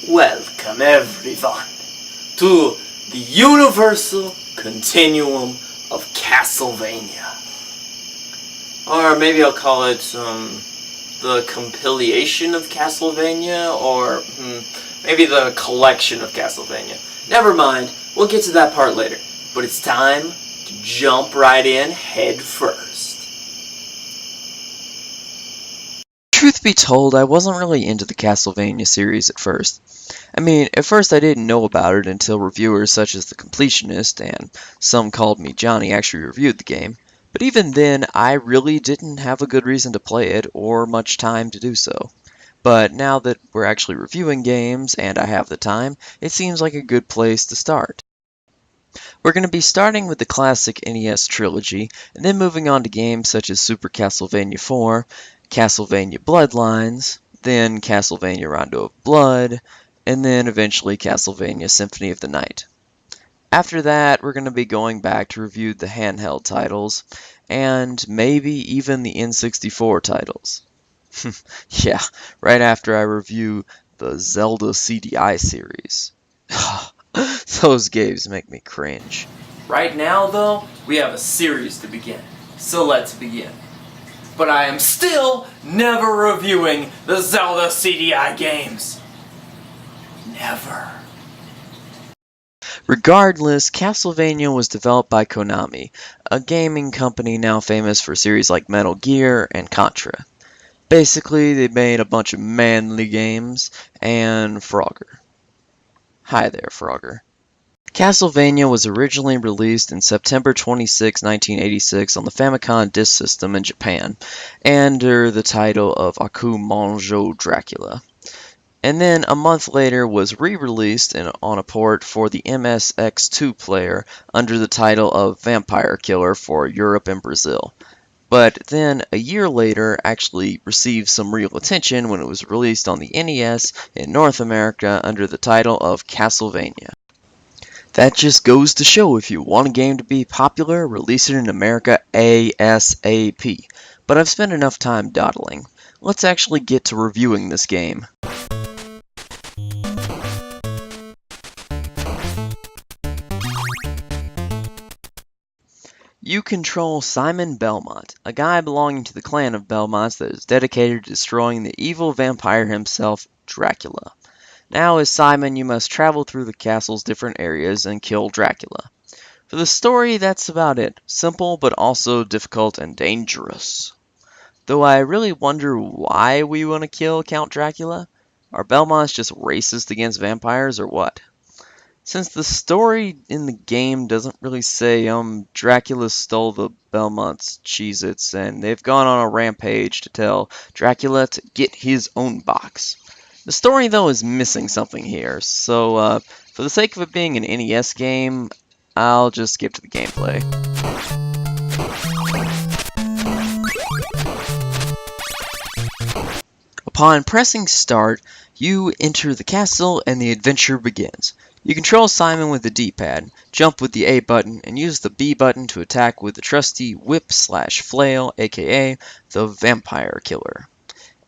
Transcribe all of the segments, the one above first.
Welcome everyone to the universal continuum of Castlevania. Or maybe I'll call it the compilation of Castlevania, or maybe the collection of Castlevania. Never mind, we'll get to that part later. But it's time to jump right in head first. Truth be told, I wasn't really into the Castlevania series at first. At first I didn't know about it until reviewers such as The Completionist, and Some Called Me Johnny, actually reviewed the game. But even then, I really didn't have a good reason to play it, or much time to do so. But now that we're actually reviewing games, and I have the time, it seems like a good place to start. We're going to be starting with the classic NES trilogy, and then moving on to games such as Super Castlevania 4, Castlevania Bloodlines, then Castlevania Rondo of Blood, and then eventually Castlevania Symphony of the Night. After that, we're going to be going back to review the handheld titles, and maybe even the N64 titles. Yeah, right after I review the Zelda CDI series. Those games make me cringe. Right now, though, we have a series to begin, so let's begin. But I am still never reviewing the Zelda CDI games. Never. Regardless, Castlevania was developed by Konami, a gaming company now famous for series like Metal Gear and Contra. Basically, they made a bunch of manly games and Frogger. Hi there, Frogger. Castlevania was originally released in September 26, 1986 on the Famicom Disk System in Japan, under the title of Aku Manjo Dracula. And then a month later was re-released on a port for the MSX2 player under the title of Vampire Killer for Europe and Brazil. But then a year later actually received some real attention when it was released on the NES in North America under the title of Castlevania. That just goes to show if you want a game to be popular, release it in America ASAP. But I've spent enough time dawdling. Let's actually get to reviewing this game. You control Simon Belmont, a guy belonging to the clan of Belmonts that is dedicated to destroying the evil vampire himself, Dracula. Now as Simon, you must travel through the castle's different areas and kill Dracula. For the story, that's about it. Simple, but also difficult and dangerous. Though I really wonder why we want to kill Count Dracula? Are Belmonts just racist against vampires or what? Since the story in the game doesn't really say Dracula stole the Belmonts' Cheez-Its, and they've gone on a rampage to tell Dracula to get his own box. The story, though, is missing something here, so for the sake of it being an NES game, I'll just skip to the gameplay. Upon pressing start, you enter the castle and the adventure begins. You control Simon with the D-pad, jump with the A button, and use the B button to attack with the trusty whip/flail, aka the Vampire Killer.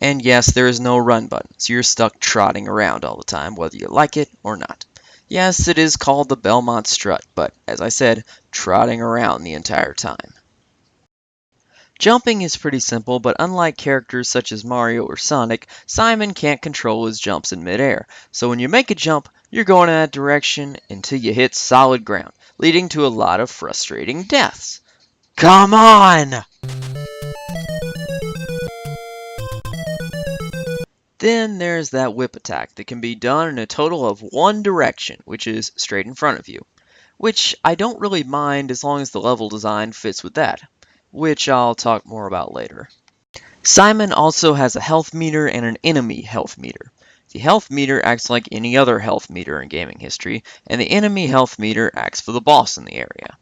And yes, there is no run button, so you're stuck trotting around all the time, whether you like it or not. Yes, it is called the Belmont Strut, but as I said, trotting around the entire time. Jumping is pretty simple, but unlike characters such as Mario or Sonic, Simon can't control his jumps in midair. So when you make a jump, you're going in that direction until you hit solid ground, leading to a lot of frustrating deaths. Come on! Then there's that whip attack that can be done in a total of one direction, which is straight in front of you. Which I don't really mind as long as the level design fits with that, which I'll talk more about later. Simon also has a health meter and an enemy health meter. The health meter acts like any other health meter in gaming history, and the enemy health meter acts for the boss in the area.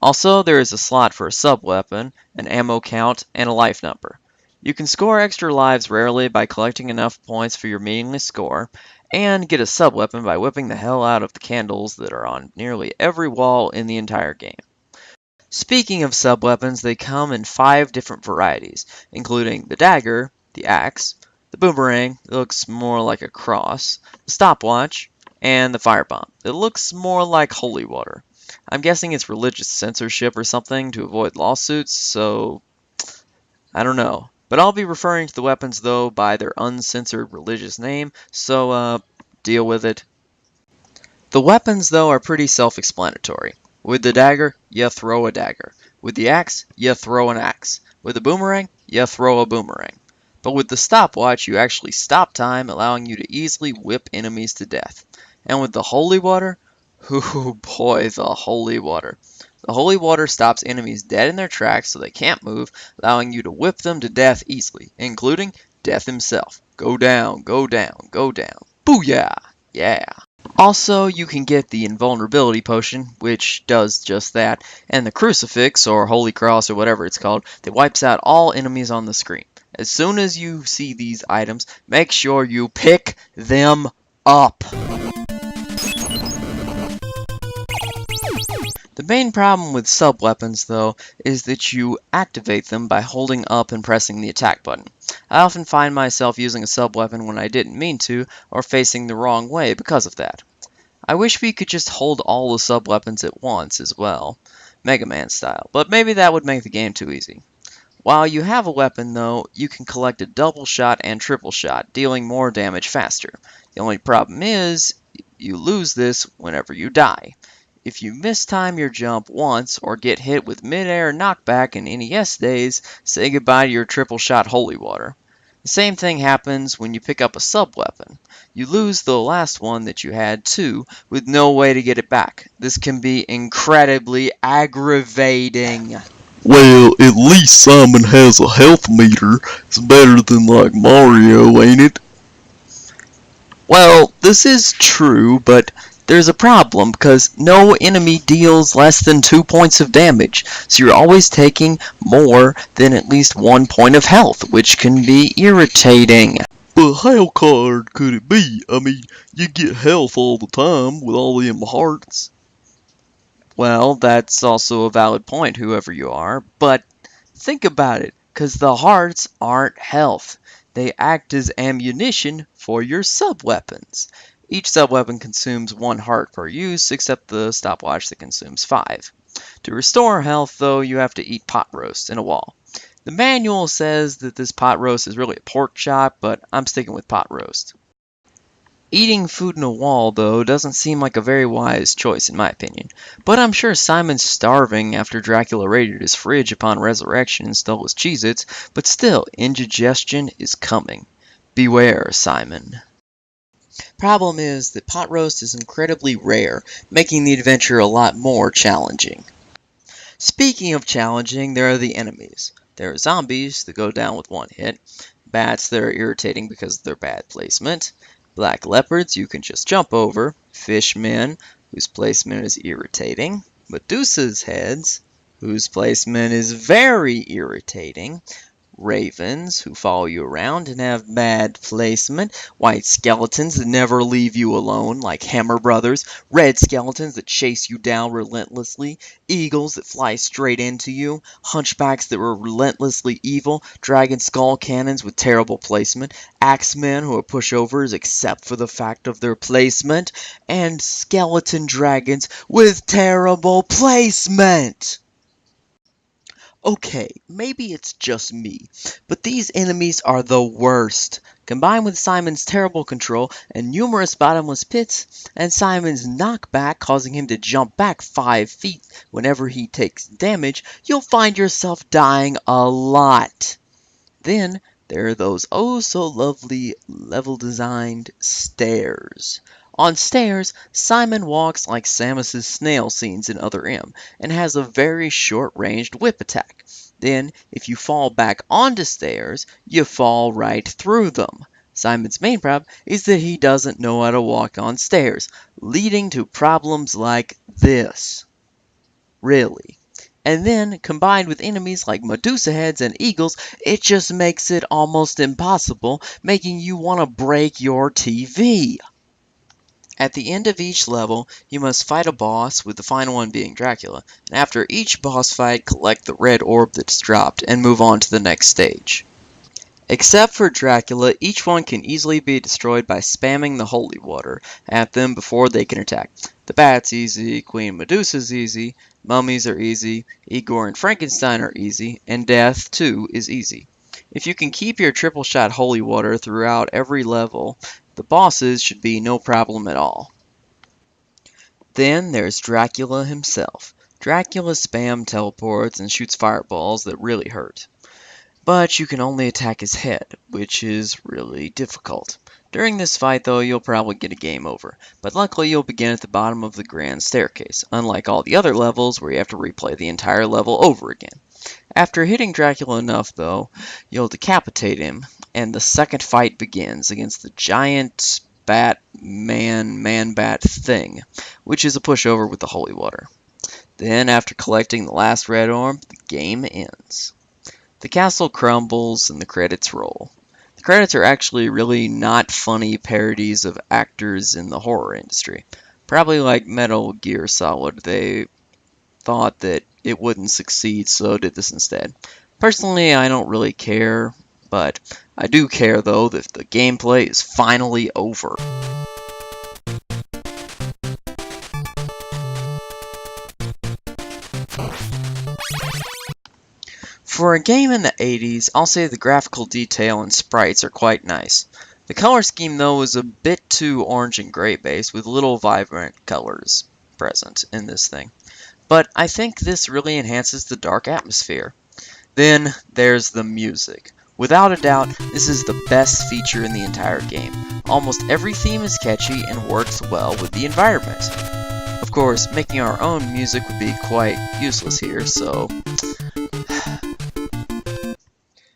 Also, there is a slot for a sub-weapon, an ammo count, and a life number. You can score extra lives rarely by collecting enough points for your meaningless score, and get a sub-weapon by whipping the hell out of the candles that are on nearly every wall in the entire game. Speaking of sub-weapons, they come in 5 different varieties, including the dagger, the axe, The boomerang looks more like a cross, the stopwatch, and the firebomb. It looks more like holy water. I'm guessing it's religious censorship or something to avoid lawsuits, so I don't know. But I'll be referring to the weapons, though, by their uncensored religious name, so, deal with it. The weapons, though, are pretty self-explanatory. With the dagger, you throw a dagger. With the axe, you throw an axe. With the boomerang, you throw a boomerang. But with the stopwatch, you actually stop time, allowing you to easily whip enemies to death. And with the holy water, oh boy, the holy water. The holy water stops enemies dead in their tracks so they can't move, allowing you to whip them to death easily, including death himself. Go down, go down, go down. Booyah! Yeah. Also, you can get the invulnerability potion, which does just that, and the crucifix, or holy cross, or whatever it's called, that wipes out all enemies on the screen. As soon as you see these items, make sure you pick them up. The main problem with sub-weapons, though, is that you activate them by holding up and pressing the attack button. I often find myself using a sub-weapon when I didn't mean to, or facing the wrong way because of that. I wish we could just hold all the sub-weapons at once as well, Mega Man style, but maybe that would make the game too easy. While you have a weapon, though, you can collect a double shot and triple shot, dealing more damage faster. The only problem is, you lose this whenever you die. If you mistime your jump once or get hit with mid-air knockback in NES days, say goodbye to your triple shot holy water. The same thing happens when you pick up a sub-weapon. You lose the last one that you had too, with no way to get it back. This can be incredibly aggravating. Well, at least Simon has a health meter. It's better than like Mario, ain't it? Well, this is true, but there's a problem because no enemy deals less than 2 points of damage, so you're always taking more than at least 1 point of health, which can be irritating. But how hard could it be? I mean, you get health all the time with all them hearts. Well, that's also a valid point, whoever you are, but think about it, because the hearts aren't health. They act as ammunition for your sub-weapons. Each sub-weapon consumes 1 heart per use, except the stopwatch that consumes 5. To restore health, though, you have to eat pot roast in a wall. The manual says that this pot roast is really a pork chop, but I'm sticking with pot roast. Eating food in a wall, though, doesn't seem like a very wise choice in my opinion, but I'm sure Simon's starving after Dracula raided his fridge upon resurrection and stole his Cheez-Its, but still, indigestion is coming. Beware, Simon. Problem is that pot roast is incredibly rare, making the adventure a lot more challenging. Speaking of challenging, there are the enemies. There are zombies that go down with 1 hit, bats that are irritating because of their bad placement, black leopards you can just jump over, fishmen whose placement is irritating, Medusa's heads whose placement is very irritating, ravens who follow you around and have bad placement, white skeletons that never leave you alone like Hammer Brothers, red skeletons that chase you down relentlessly, eagles that fly straight into you, hunchbacks that were relentlessly evil, dragon skull cannons with terrible placement, axemen who are pushovers except for the fact of their placement, and skeleton dragons with terrible placement. Okay, maybe it's just me, but these enemies are the worst. Combined with Simon's terrible control and numerous bottomless pits, and Simon's knockback causing him to jump back 5 feet whenever he takes damage, you'll find yourself dying a lot. Then there are those oh so lovely level-designed stairs. On stairs, Simon walks like Samus's snail scenes in Other M, and has a very short-ranged whip attack. Then, if you fall back onto stairs, you fall right through them. Simon's main problem is that he doesn't know how to walk on stairs, leading to problems like this. Really. And then, combined with enemies like Medusa heads and eagles, it just makes it almost impossible, making you want to break your TV. At the end of each level, you must fight a boss, with the final one being Dracula, and after each boss fight, collect the red orb that's dropped, and move on to the next stage. Except for Dracula, each one can easily be destroyed by spamming the holy water at them before they can attack. The Bat's easy, Queen Medusa's easy, mummies are easy, Igor and Frankenstein are easy, and death, too, is easy. If you can keep your triple shot holy water throughout every level, the bosses should be no problem at all. Then there's Dracula himself. Dracula spam teleports and shoots fireballs that really hurt. But you can only attack his head, which is really difficult. During this fight though, you'll probably get a game over, but luckily you'll begin at the bottom of the grand staircase, unlike all the other levels where you have to replay the entire level over again. After hitting Dracula enough though, you'll decapitate him, and the second fight begins against the giant man-bat thing, which is a pushover with the holy water. Then, after collecting the last red orb, the game ends. The castle crumbles and the credits roll. The credits are actually really not funny parodies of actors in the horror industry. Probably like Metal Gear Solid, they thought that it wouldn't succeed, so did this instead. Personally, I don't really care, but I do care though that the gameplay is finally over. For a game in the 80s, I'll say the graphical detail and sprites are quite nice. The color scheme though is a bit too orange and gray based with little vibrant colors present in this thing. But I think this really enhances the dark atmosphere. Then there's the music. Without a doubt, this is the best feature in the entire game. Almost every theme is catchy and works well with the environment. Of course, making our own music would be quite useless here, so...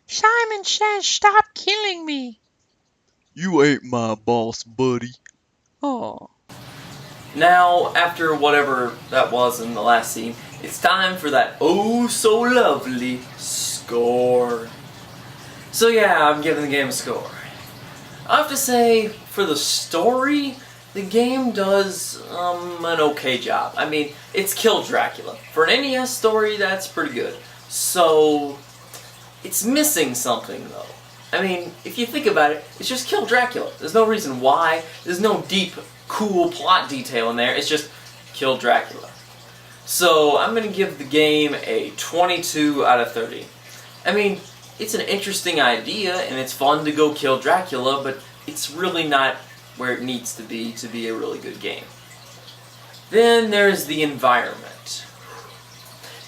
Simon says stop killing me. You ain't my boss, buddy. Oh. Now, after whatever that was in the last scene, it's time for that oh so lovely score. So yeah, I'm giving the game a score. I have to say, for the story, the game does an okay job. I mean, it's Kill Dracula. For an NES story, that's pretty good. So, it's missing something though. I mean, if you think about it, it's just Kill Dracula. There's no reason why. There's no deep, cool plot detail in there. It's just Kill Dracula. So, I'm going to give the game a 22 out of 30. I mean, it's an interesting idea, and it's fun to go kill Dracula, but it's really not where it needs to be a really good game. Then there's the environment.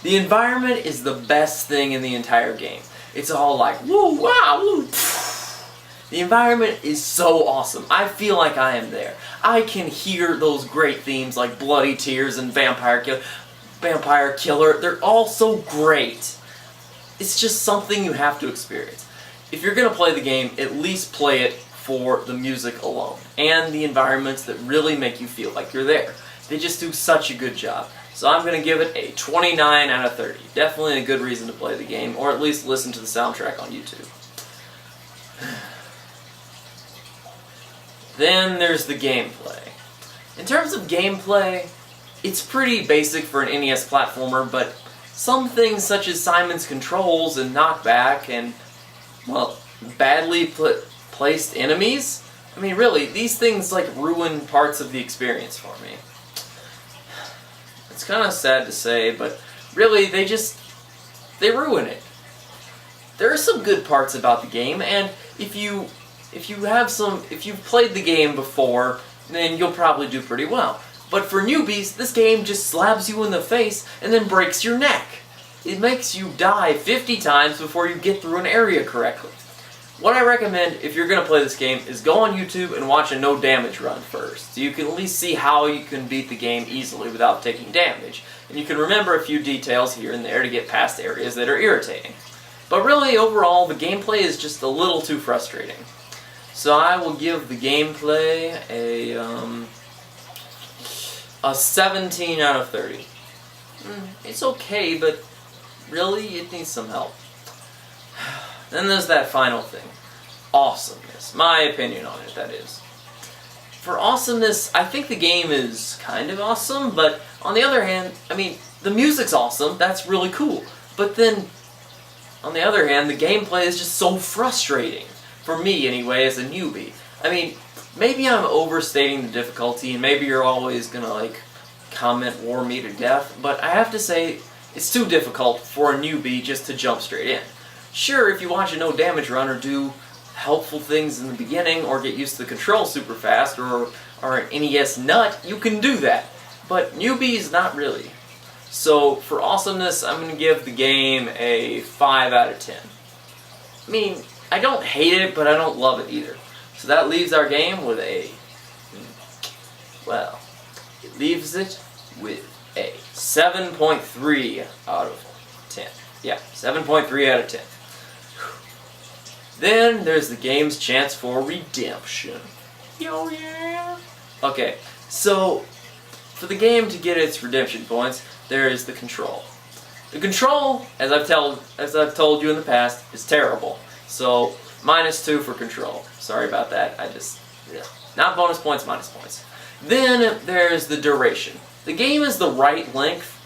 The environment is the best thing in the entire game. It's all like, woo, wow, woo, pff. The environment is so awesome. I feel like I am there. I can hear those great themes like Bloody Tears and Vampire Killer. They're all so great. It's just something you have to experience. If you're going to play the game, at least play it for the music alone and the environments that really make you feel like you're there. They just do such a good job. So I'm going to give it a 29 out of 30. Definitely a good reason to play the game, or at least listen to the soundtrack on YouTube. Then there's the gameplay. In terms of gameplay, it's pretty basic for an NES platformer, but some things such as Simon's controls and knockback and, well, badly placed enemies, I mean really, these things like ruin parts of the experience for me. It's kind of sad to say, but really they ruin it. There are some good parts about the game, and if you've played the game before, then you'll probably do pretty well. But for newbies, this game just slaps you in the face and then breaks your neck. It makes you die 50 times before you get through an area correctly. What I recommend if you're going to play this game is go on YouTube and watch a no damage run first, so you can at least see how you can beat the game easily without taking damage. And you can remember a few details here and there to get past areas that are irritating. But really, overall, the gameplay is just a little too frustrating. So I will give the gameplay a 17 out of 30. It's okay, but really, it needs some help. Then there's that final thing. Awesomeness. My opinion on it, that is. For Awesomeness, I think the game is kind of awesome, but on the other hand, I mean, the music's awesome, that's really cool. But then, on the other hand, the gameplay is just so frustrating. For me, anyway, as a newbie. I mean, maybe I'm overstating the difficulty, and maybe you're always gonna, like, comment war me to death, but I have to say, it's too difficult for a newbie just to jump straight in. Sure, if you watch a no damage run or do helpful things in the beginning, or get used to the controls super fast, or are an NES nut, you can do that. But newbies, not really. So, for awesomeness, I'm going to give the game a 5 out of 10. I mean, I don't hate it, but I don't love it either. So that leaves our game with a... well, it leaves it with a 7.3 out of 10. Yeah, 7.3 out of 10. Then there's the game's chance for redemption. Yo, yeah! Okay, so for the game to get its redemption points, there is the control. The control, as I've told you in the past, is terrible. So, -2 for control. Sorry about that. Yeah. Not bonus points, minus points. Then there's the duration. The game is the right length,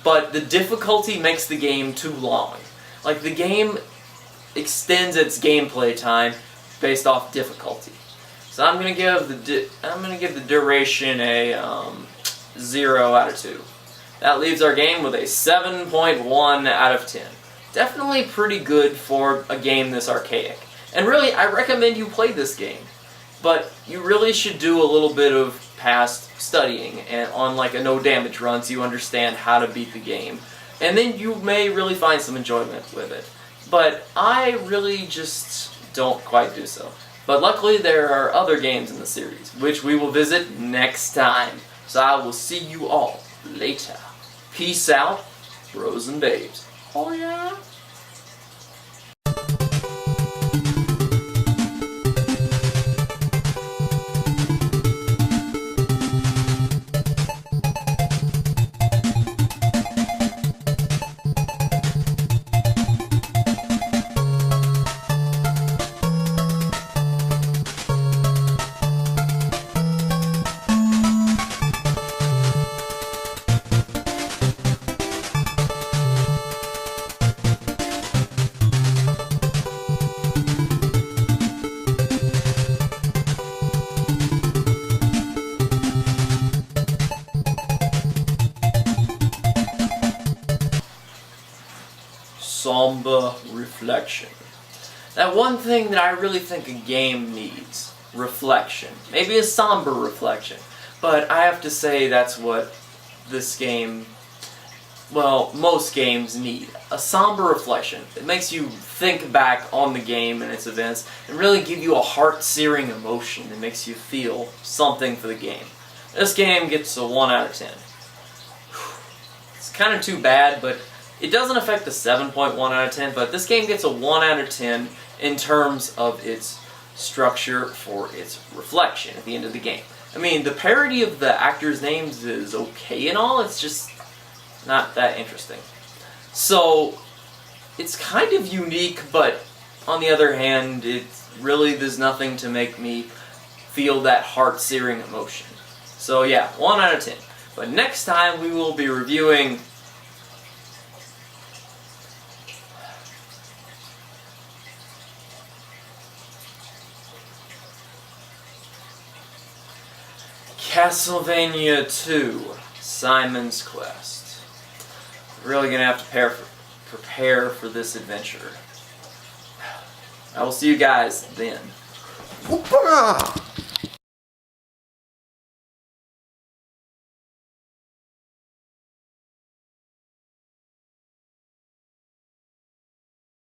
but the difficulty makes the game too long. Like, the game extends its gameplay time based off difficulty. So I'm gonna give the duration a 0 out of 2. That leaves our game with a 7.1 out of 10. Definitely pretty good for a game this archaic. And really, I recommend you play this game. But you really should do a little bit of past studying and on like a no damage run so you understand how to beat the game. And then you may really find some enjoyment with it. But I really just don't quite do so. But luckily there are other games in the series, which we will visit next time. So I will see you all later. Peace out, bros and babes. Oh yeah? Somber reflection. That one thing that I really think a game needs. Reflection. Maybe a somber reflection. But I have to say that's what this game, well, most games need. A somber reflection. It makes you think back on the game and its events and really give you a heart-searing emotion that makes you feel something for the game. This game gets a 1 out of 10. It's kind of too bad, but it doesn't affect the 7.1 out of 10, but this game gets a 1 out of 10 in terms of its structure for its reflection at the end of the game. I mean, the parody of the actors' names is okay and all, it's just not that interesting. So, it's kind of unique, but on the other hand, it really does nothing to make me feel that heart-searing emotion. So yeah, 1 out of 10. But next time we will be reviewing Castlevania 2, Simon's Quest. Really gonna have to prepare for this adventure. I will see you guys then. Whoop-ah!